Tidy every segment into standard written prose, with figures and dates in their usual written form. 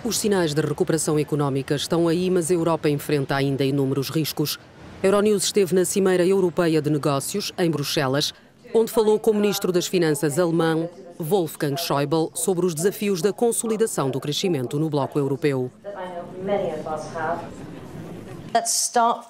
Os sinais de recuperação económica estão aí, mas a Europa enfrenta ainda inúmeros riscos. Euronews esteve na Cimeira Europeia de Negócios, em Bruxelas, onde falou com o Ministro das Finanças alemão, Wolfgang Schäuble, sobre os desafios da consolidação do crescimento no bloco europeu.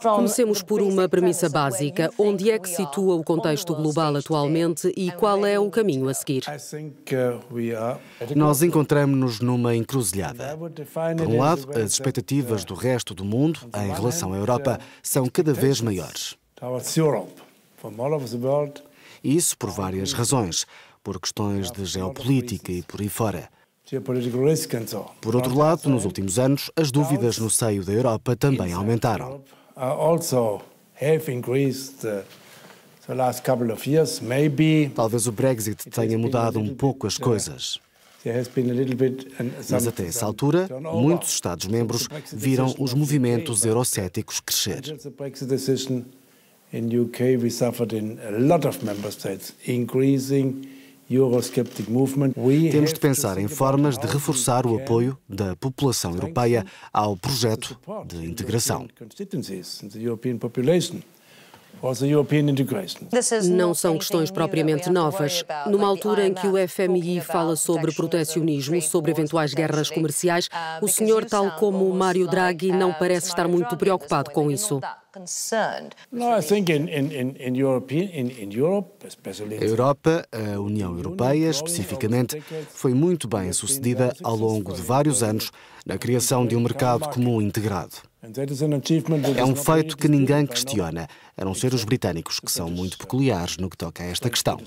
Comecemos por uma premissa básica. Onde é que situa o contexto global atualmente e qual é o caminho a seguir? Nós encontramos-nos numa encruzilhada. Por um lado, as expectativas do resto do mundo em relação à Europa são cada vez maiores. E isso por várias razões, por questões de geopolítica e por aí fora. Por outro lado, nos últimos anos, as dúvidas no seio da Europa também aumentaram. Talvez o Brexit tenha mudado um pouco as coisas. Mas até essa altura, muitos Estados-membros viram os movimentos eurocéticos crescer. Temos de pensar em formas de reforçar o apoio da população europeia ao projeto de integração. Não são questões propriamente novas. Numa altura em que o FMI fala sobre protecionismo, sobre eventuais guerras comerciais, o senhor, tal como Mário Draghi, não parece estar muito preocupado com isso. A Europa, a União Europeia especificamente, foi muito bem sucedida ao longo de vários anos na criação de um mercado comum integrado. É um feito que ninguém questiona, a não ser os britânicos, que são muito peculiares no que toca a esta questão.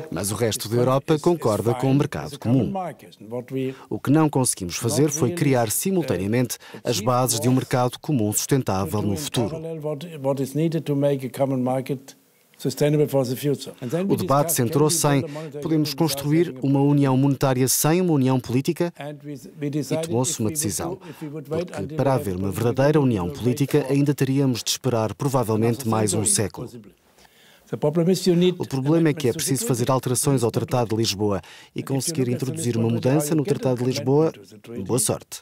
Mas o resto da Europa concorda com o mercado comum. O que não conseguimos fazer foi criar simultaneamente as bases de um mercado comum sustentável no futuro. O debate centrou-se em: podemos construir uma união monetária sem uma união política? E tomou-se uma decisão, porque para haver uma verdadeira união política ainda teríamos de esperar provavelmente mais um século. O problema é que é preciso fazer alterações ao Tratado de Lisboa e conseguir introduzir uma mudança no Tratado de Lisboa. Boa sorte.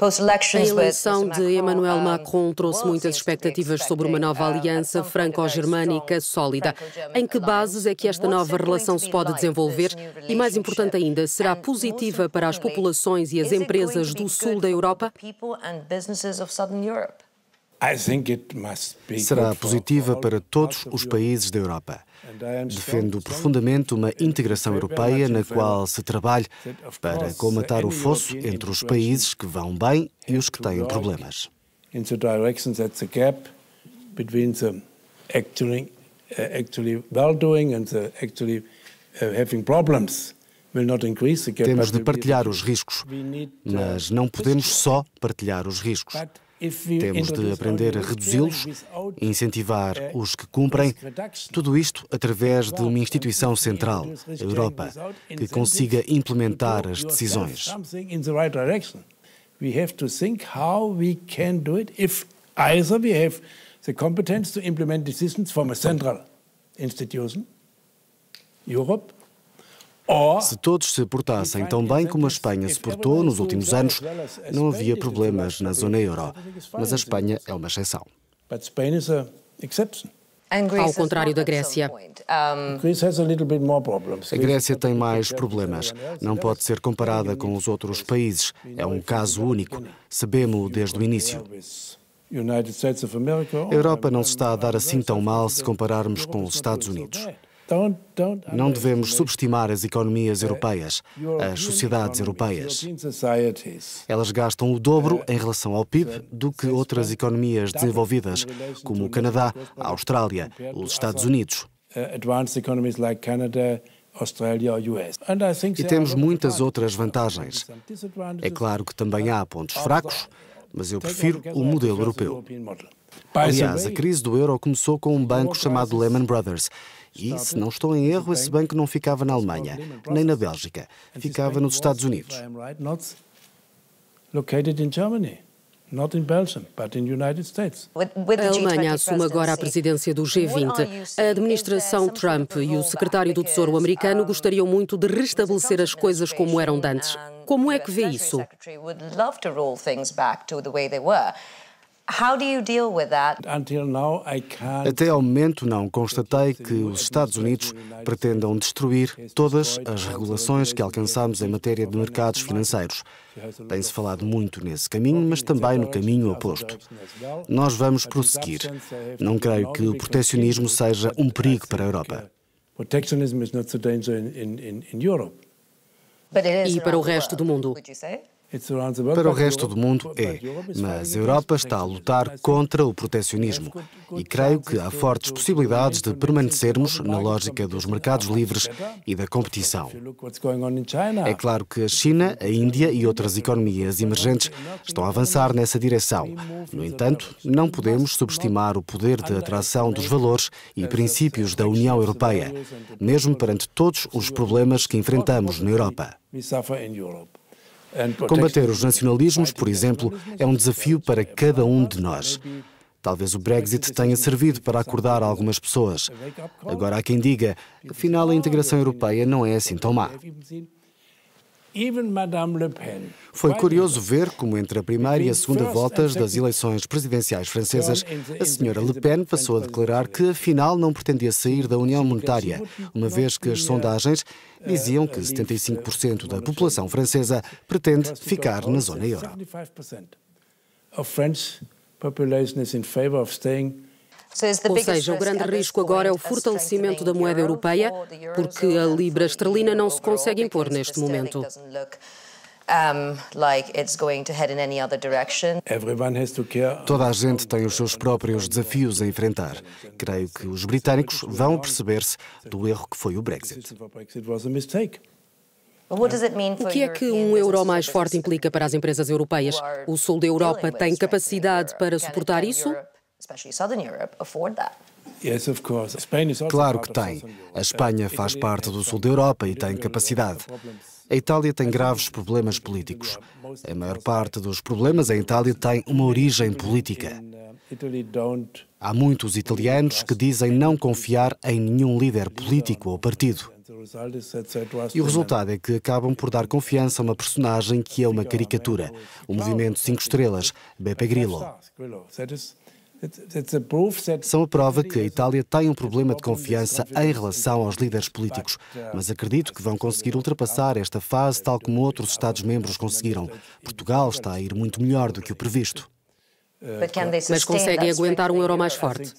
A eleição de Emmanuel Macron trouxe muitas expectativas sobre uma nova aliança franco-germânica sólida. Em que bases é que esta nova relação se pode desenvolver? E, mais importante ainda, será positiva para as populações e as empresas do sul da Europa? Será positiva para todos os países da Europa. Defendo profundamente uma integração europeia na qual se trabalhe para colmatar o fosso entre os países que vão bem e os que têm problemas. Temos de partilhar os riscos, mas não podemos só partilhar os riscos. Temos de aprender a reduzi-los, incentivar os que cumprem, tudo isto através de uma instituição central, a Europa, que consiga implementar as decisões. Se todos se portassem tão bem como a Espanha se portou nos últimos anos, não havia problemas na zona euro. Mas a Espanha é uma exceção. Ao contrário da Grécia. A Grécia tem mais problemas. Não pode ser comparada com os outros países. É um caso único. Sabemos-o desde o início. A Europa não se está a dar assim tão mal se compararmos com os Estados Unidos. Não devemos subestimar as economias europeias, as sociedades europeias. Elas gastam o dobro em relação ao PIB do que outras economias desenvolvidas, como o Canadá, a Austrália, os Estados Unidos. E temos muitas outras vantagens. É claro que também há pontos fracos, mas eu prefiro o modelo europeu. Aliás, a crise do euro começou com um banco chamado Lehman Brothers. E, se não estou em erro, esse banco não ficava na Alemanha, nem na Bélgica. Ficava nos Estados Unidos. A Alemanha assume agora a presidência do G20. A administração Trump e o secretário do Tesouro americano gostariam muito de restabelecer as coisas como eram antes. Como é que vê isso? Até ao momento não constatei que os Estados Unidos pretendam destruir todas as regulações que alcançamos em matéria de mercados financeiros. Tem-se falado muito nesse caminho, mas também no caminho oposto. Nós vamos prosseguir. Não creio que o protecionismo seja um perigo para a Europa. E para o resto do mundo? Para o resto do mundo é, mas a Europa está a lutar contra o protecionismo e creio que há fortes possibilidades de permanecermos na lógica dos mercados livres e da competição. É claro que a China, a Índia e outras economias emergentes estão a avançar nessa direção. No entanto, não podemos subestimar o poder de atração dos valores e princípios da União Europeia, mesmo perante todos os problemas que enfrentamos na Europa. Combater os nacionalismos, por exemplo, é um desafio para cada um de nós. Talvez o Brexit tenha servido para acordar algumas pessoas. Agora há quem diga, afinal a integração europeia não é assim tão má. Foi curioso ver como entre a primeira e a segunda voltas das eleições presidenciais francesas, a senhora Le Pen passou a declarar que afinal não pretendia sair da União Monetária, uma vez que as sondagens diziam que 75% da população francesa pretende ficar na zona euro. Ou seja, o grande risco agora é o fortalecimento da moeda europeia, porque a libra esterlina não se consegue impor neste momento. Toda a gente tem os seus próprios desafios a enfrentar. Creio que os britânicos vão perceber-se do erro que foi o Brexit. O que é que um euro mais forte implica para as empresas europeias? O sul da Europa tem capacidade para suportar isso? Claro que tem. A Espanha faz parte do sul da Europa e tem capacidade. A Itália tem graves problemas políticos. A maior parte dos problemas em Itália tem uma origem política. Há muitos italianos que dizem não confiar em nenhum líder político ou partido. E o resultado é que acabam por dar confiança a uma personagem que é uma caricatura, o movimento 5 estrelas, Beppe Grillo. São a prova que a Itália tem um problema de confiança em relação aos líderes políticos, mas acredito que vão conseguir ultrapassar esta fase tal como outros Estados-membros conseguiram. Portugal está a ir muito melhor do que o previsto. Mas conseguem aguentar um euro mais forte?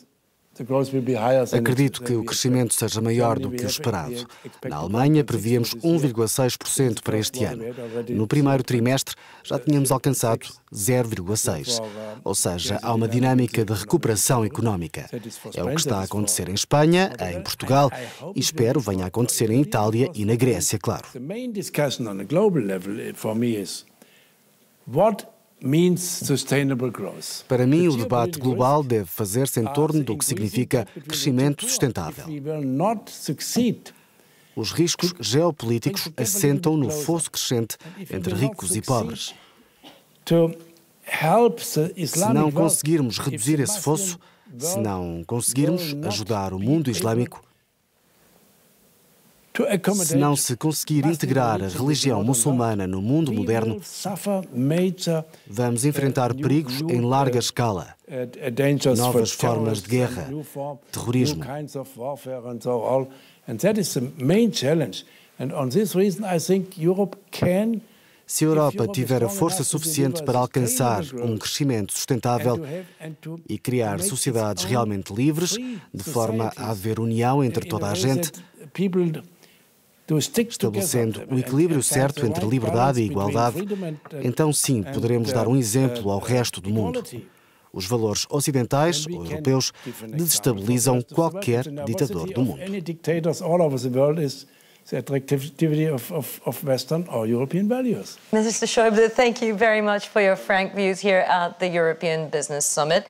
Acredito que o crescimento seja maior do que o esperado. Na Alemanha, prevíamos 1,6% para este ano. No primeiro trimestre, já tínhamos alcançado 0,6%. Ou seja, há uma dinâmica de recuperação económica. É o que está a acontecer em Espanha, em Portugal e espero venha a acontecer em Itália e na Grécia, claro. Para mim, o debate global deve fazer-se em torno do que significa crescimento sustentável. Os riscos geopolíticos assentam no fosso crescente entre ricos e pobres. Se não conseguirmos reduzir esse fosso, se não conseguirmos ajudar o mundo islâmico, se não se conseguir integrar a religião muçulmana no mundo moderno, vamos enfrentar perigos em larga escala, novas formas de guerra, terrorismo. Se a Europa tiver a força suficiente para alcançar um crescimento sustentável e criar sociedades realmente livres, de forma a haver união entre toda a gente, estabelecendo o equilíbrio certo entre liberdade e igualdade, então sim, poderemos dar um exemplo ao resto do mundo. Os valores ocidentais ou europeus desestabilizam qualquer ditador do mundo. The attractivity of Western or European values. Mr. Schäuble, thank you very much for your frank views here at the European Business Summit.